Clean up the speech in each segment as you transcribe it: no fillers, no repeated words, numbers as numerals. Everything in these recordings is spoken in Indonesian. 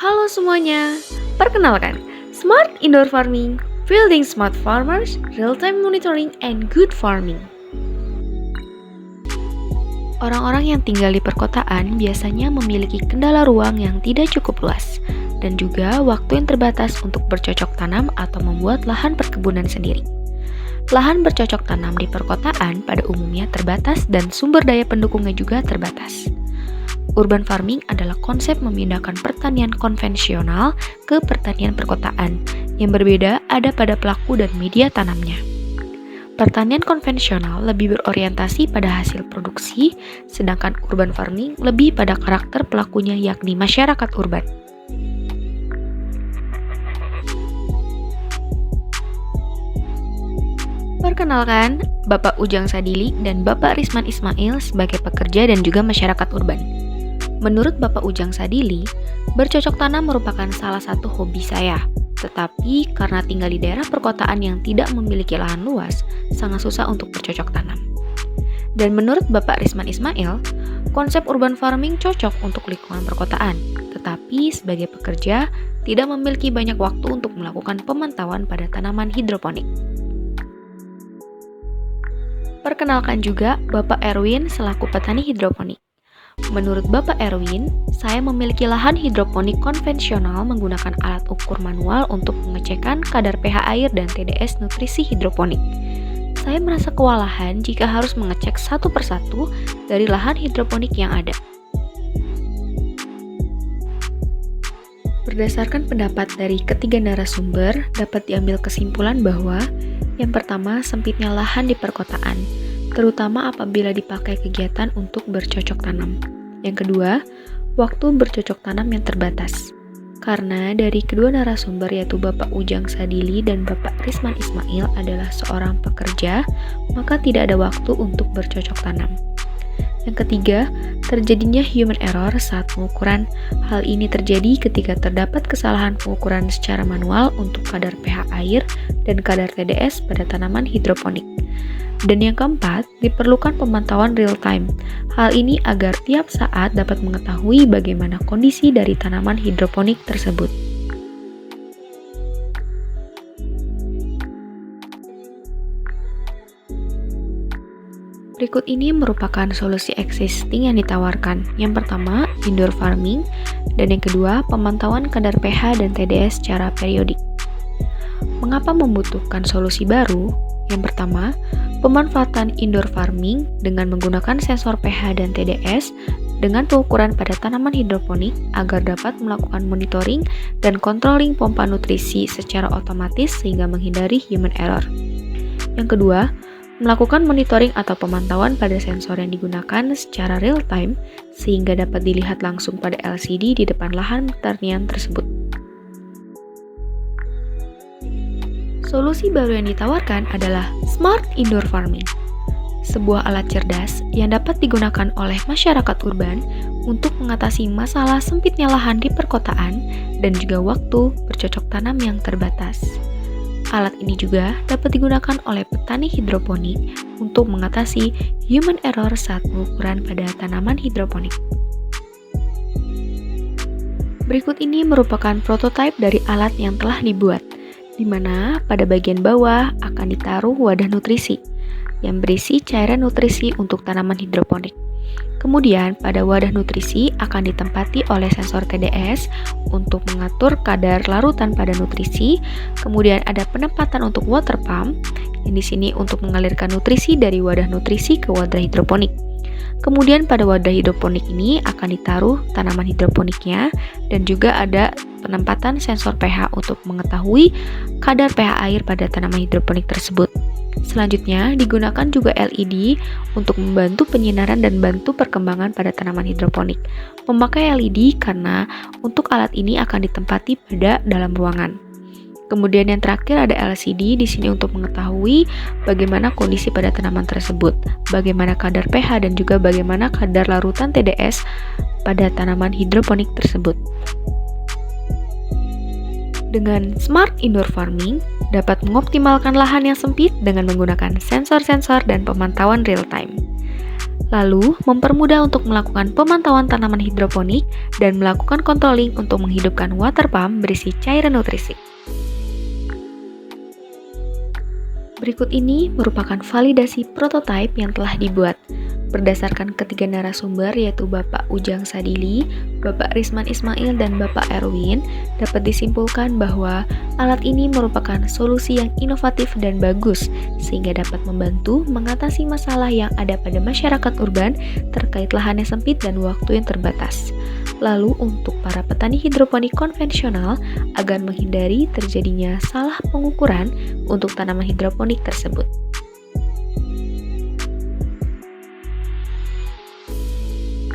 Halo semuanya, perkenalkan, Smart Indoor Farming, Building Smart Farmers, Real-Time Monitoring, and Good Farming. Orang-orang yang tinggal di perkotaan biasanya memiliki kendala ruang yang tidak cukup luas, dan juga waktu yang terbatas untuk bercocok tanam atau membuat lahan perkebunan sendiri. Lahan bercocok tanam di perkotaan pada umumnya terbatas dan sumber daya pendukungnya juga terbatas. Urban farming adalah konsep memindahkan pertanian konvensional ke pertanian perkotaan. Yang berbeda ada pada pelaku dan media tanamnya. Pertanian konvensional lebih berorientasi pada hasil produksi, sedangkan urban farming lebih pada karakter pelakunya yakni masyarakat urban. Perkenalkan, Bapak Ujang Sadili dan Bapak Risman Ismail sebagai pekerja dan juga masyarakat urban. Menurut Bapak Ujang Sadili, bercocok tanam merupakan salah satu hobi saya. Tetapi karena tinggal di daerah perkotaan yang tidak memiliki lahan luas, sangat susah untuk bercocok tanam. Dan menurut Bapak Risman Ismail, konsep urban farming cocok untuk lingkungan perkotaan. Tetapi sebagai pekerja, tidak memiliki banyak waktu untuk melakukan pemantauan pada tanaman hidroponik. Perkenalkan juga Bapak Erwin selaku petani hidroponik. Menurut Bapak Erwin, saya memiliki lahan hidroponik konvensional menggunakan alat ukur manual untuk pengecekan kadar pH air dan TDS nutrisi hidroponik. Saya merasa kewalahan jika harus mengecek satu persatu dari lahan hidroponik yang ada. Berdasarkan pendapat dari ketiga narasumber, dapat diambil kesimpulan bahwa yang pertama, sempitnya lahan di perkotaan, terutama apabila dipakai kegiatan untuk bercocok tanam. Yang kedua, waktu bercocok tanam yang terbatas. Karena dari kedua narasumber yaitu Bapak Ujang Sadili dan Bapak Risman Ismail adalah seorang pekerja, maka tidak ada waktu untuk bercocok tanam. Yang ketiga, terjadinya human error saat pengukuran. Hal ini terjadi ketika terdapat kesalahan pengukuran secara manual untuk kadar pH air dan kadar TDS pada tanaman hidroponik. Dan yang keempat, diperlukan pemantauan real time. Hal ini agar tiap saat dapat mengetahui bagaimana kondisi dari tanaman hidroponik tersebut. Berikut ini merupakan solusi existing yang ditawarkan. Yang pertama, indoor farming, dan yang kedua, pemantauan kadar pH dan TDS secara periodik. Mengapa membutuhkan solusi baru? Yang pertama, pemanfaatan indoor farming dengan menggunakan sensor pH dan TDS dengan pengukuran pada tanaman hidroponik agar dapat melakukan monitoring dan controlling pompa nutrisi secara otomatis sehingga menghindari human error. Yang kedua, melakukan monitoring atau pemantauan pada sensor yang digunakan secara real time sehingga dapat dilihat langsung pada LCD di depan lahan pertanian tersebut. Solusi baru yang ditawarkan adalah Smart Indoor Farming, sebuah alat cerdas yang dapat digunakan oleh masyarakat urban untuk mengatasi masalah sempitnya lahan di perkotaan dan juga waktu bercocok tanam yang terbatas. Alat ini juga dapat digunakan oleh petani hidroponik untuk mengatasi human error saat pengukuran pada tanaman hidroponik. Berikut ini merupakan prototipe dari alat yang telah dibuat, di mana pada bagian bawah akan ditaruh wadah nutrisi yang berisi cairan nutrisi untuk tanaman hidroponik. Kemudian pada wadah nutrisi akan ditempati oleh sensor TDS untuk mengatur kadar larutan pada nutrisi. Kemudian ada penempatan untuk water pump yang di sini untuk mengalirkan nutrisi dari wadah nutrisi ke wadah hidroponik. Kemudian pada wadah hidroponik ini akan ditaruh tanaman hidroponiknya dan juga ada penempatan sensor pH untuk mengetahui kadar pH air pada tanaman hidroponik tersebut. Selanjutnya, digunakan juga LED untuk membantu penyinaran dan bantu perkembangan pada tanaman hidroponik. Memakai LED karena untuk alat ini akan ditempati pada dalam ruangan. Kemudian yang terakhir ada LCD di sini untuk mengetahui bagaimana kondisi pada tanaman tersebut, bagaimana kadar pH dan juga bagaimana kadar larutan TDS pada tanaman hidroponik tersebut. Dengan Smart Indoor Farming, dapat mengoptimalkan lahan yang sempit dengan menggunakan sensor-sensor dan pemantauan real time. Lalu, mempermudah untuk melakukan pemantauan tanaman hidroponik dan melakukan controlling untuk menghidupkan water pump berisi cairan nutrisi. Berikut ini merupakan validasi prototipe yang telah dibuat. Berdasarkan ketiga narasumber yaitu Bapak Ujang Sadili, Bapak Risman Ismail, dan Bapak Erwin, dapat disimpulkan bahwa alat ini merupakan solusi yang inovatif dan bagus sehingga dapat membantu mengatasi masalah yang ada pada masyarakat urban terkait lahan yang sempit dan waktu yang terbatas. Lalu untuk para petani hidroponik konvensional agar menghindari terjadinya salah pengukuran untuk tanaman hidroponik tersebut.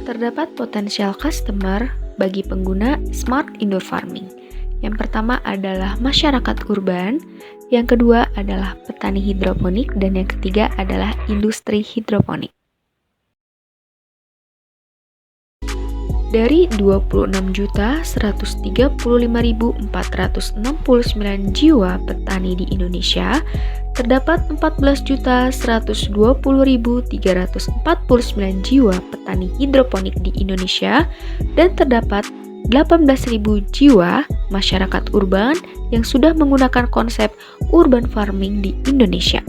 Terdapat potensial customer bagi pengguna smart indoor farming. Yang pertama adalah masyarakat urban, yang kedua adalah petani hidroponik, dan yang ketiga adalah industri hidroponik. Dari 26.135.469 jiwa petani di Indonesia, terdapat 14.120.349 jiwa petani hidroponik di Indonesia dan terdapat 18.000 jiwa masyarakat urban yang sudah menggunakan konsep urban farming di Indonesia.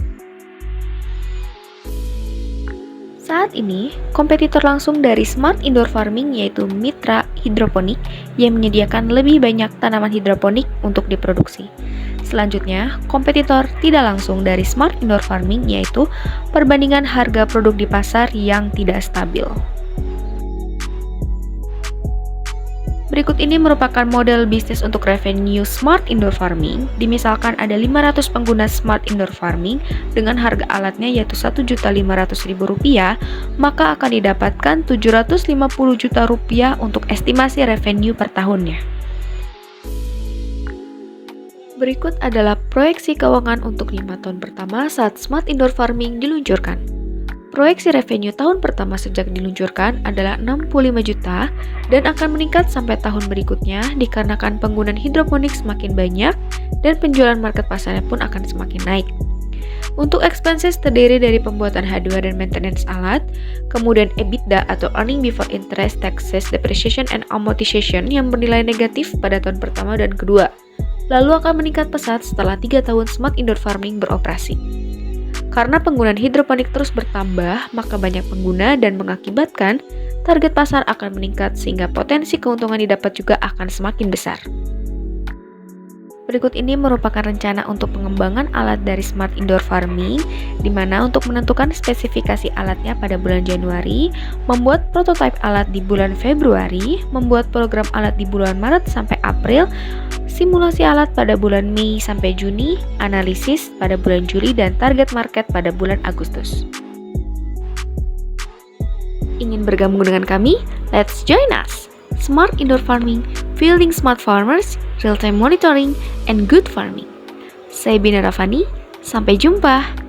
Saat ini, kompetitor langsung dari smart indoor farming yaitu Mitra Hidroponik yang menyediakan lebih banyak tanaman hidroponik untuk diproduksi. Selanjutnya, kompetitor tidak langsung dari smart indoor farming yaitu perbandingan harga produk di pasar yang tidak stabil. Berikut ini merupakan model bisnis untuk revenue smart indoor farming. Dimisalkan ada 500 pengguna smart indoor farming dengan harga alatnya yaitu Rp1.500.000, maka akan didapatkan Rp750 juta untuk estimasi revenue per tahunnya. Berikut adalah proyeksi keuangan untuk 5 tahun pertama saat smart indoor farming diluncurkan. Proyeksi revenue tahun pertama sejak diluncurkan adalah 65 juta dan akan meningkat sampai tahun berikutnya dikarenakan penggunaan hidroponik semakin banyak dan penjualan market pasarnya pun akan semakin naik. Untuk expenses terdiri dari pembuatan hardware dan maintenance alat, kemudian EBITDA atau earning before interest, taxes, depreciation, and amortization yang bernilai negatif pada tahun pertama dan kedua, lalu akan meningkat pesat setelah 3 tahun smart indoor farming beroperasi. Karena penggunaan hidroponik terus bertambah, maka banyak pengguna dan mengakibatkan target pasar akan meningkat sehingga potensi keuntungan didapat juga akan semakin besar. Berikut ini merupakan rencana untuk pengembangan alat dari smart indoor farming, di mana untuk menentukan spesifikasi alatnya pada bulan Januari, membuat prototipe alat di bulan Februari, membuat program alat di bulan Maret sampai April, simulasi alat pada bulan Mei sampai Juni, analisis pada bulan Juli, dan target market pada bulan Agustus. Ingin bergabung dengan kami? Let's join us! Smart Indoor Farming, Building Smart Farmers, Real-Time Monitoring, and Good Farming. Saya Bina Rafani, sampai jumpa!